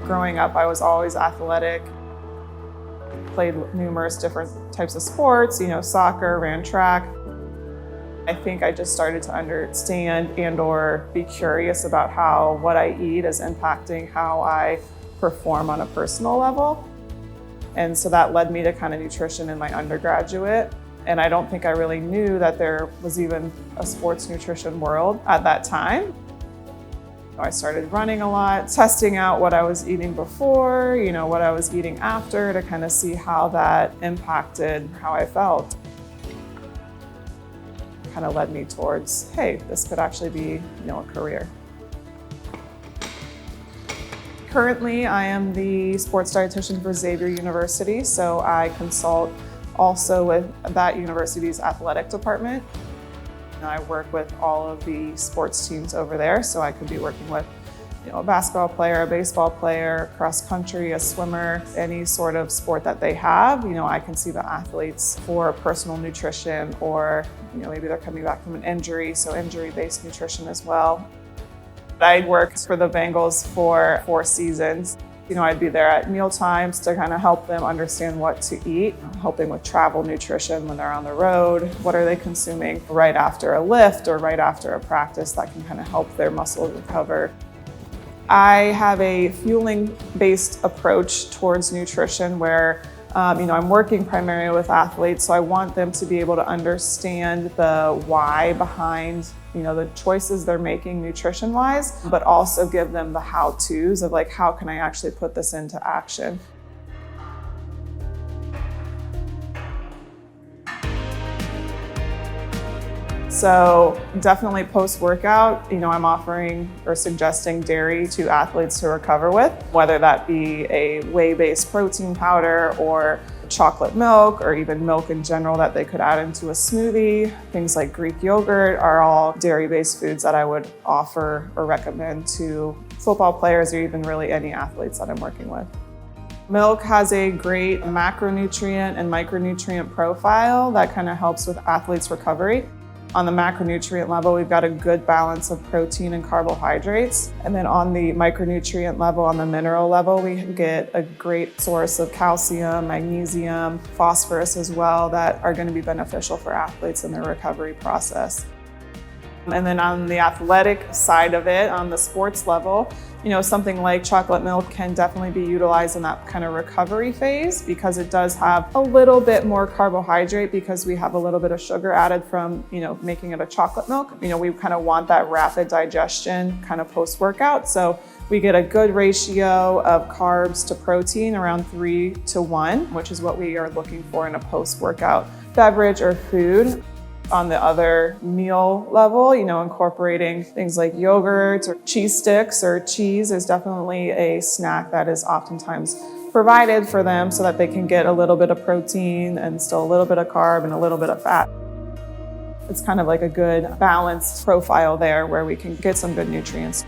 Growing up, I was always athletic, played numerous different types of sports, soccer, ran track. I think I just started to understand and or be curious about how what I eat is impacting how I perform on a personal level. And so that led me to kind of nutrition in my undergraduate. And I don't think I really knew that there was even a sports nutrition world at that time. I started running a lot, testing out what I was eating before, what I was eating after to kind of see how that impacted how I felt. Kind of led me towards, hey, this could actually be, a career. Currently, I am the sports dietitian for Xavier University, so I consult also with that university's athletic department. I work with all of the sports teams over there, so I could be working with a basketball player, a baseball player, cross country, a swimmer, any sort of sport that they have. I can see the athletes for personal nutrition or maybe they're coming back from an injury, so injury-based nutrition as well. I worked for the Bengals for 4 seasons. I'd be there at meal times to kind of help them understand what to eat, helping with travel nutrition when they're on the road. What are they consuming right after a lift or right after a practice that can kind of help their muscles recover? I have a fueling-based approach towards nutrition where I'm working primarily with athletes, so I want them to be able to understand the why behind the choices they're making nutrition-wise, but also give them the how-tos of how can I actually put this into action. So definitely post-workout, I'm offering or suggesting dairy to athletes to recover with, whether that be a whey-based protein powder or chocolate milk or even milk in general that they could add into a smoothie. Things like Greek yogurt are all dairy-based foods that I would offer or recommend to football players or even really any athletes that I'm working with. Milk has a great macronutrient and micronutrient profile that kind of helps with athletes' recovery. On the macronutrient level, we've got a good balance of protein and carbohydrates. And then on the micronutrient level, on the mineral level, we get a great source of calcium, magnesium, phosphorus as well that are going to be beneficial for athletes in their recovery process. And then on the athletic side of it, on the sports level, something like chocolate milk can definitely be utilized in that kind of recovery phase because it does have a little bit more carbohydrate because we have a little bit of sugar added from, making it a chocolate milk. We kind of want that rapid digestion kind of post-workout. So we get a good ratio of carbs to protein, around 3-to-1, which is what we are looking for in a post-workout beverage or food. On the other meal level, incorporating things like yogurt or cheese sticks or cheese is definitely a snack that is oftentimes provided for them so that they can get a little bit of protein and still a little bit of carb and a little bit of fat. It's kind of like a good balanced profile there where we can get some good nutrients.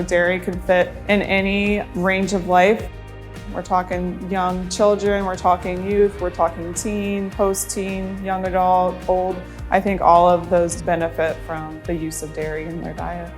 Dairy can fit in any range of life. We're talking young children, we're talking youth, we're talking teen, post-teen, young adult, old. I think all of those benefit from the use of dairy in their diet.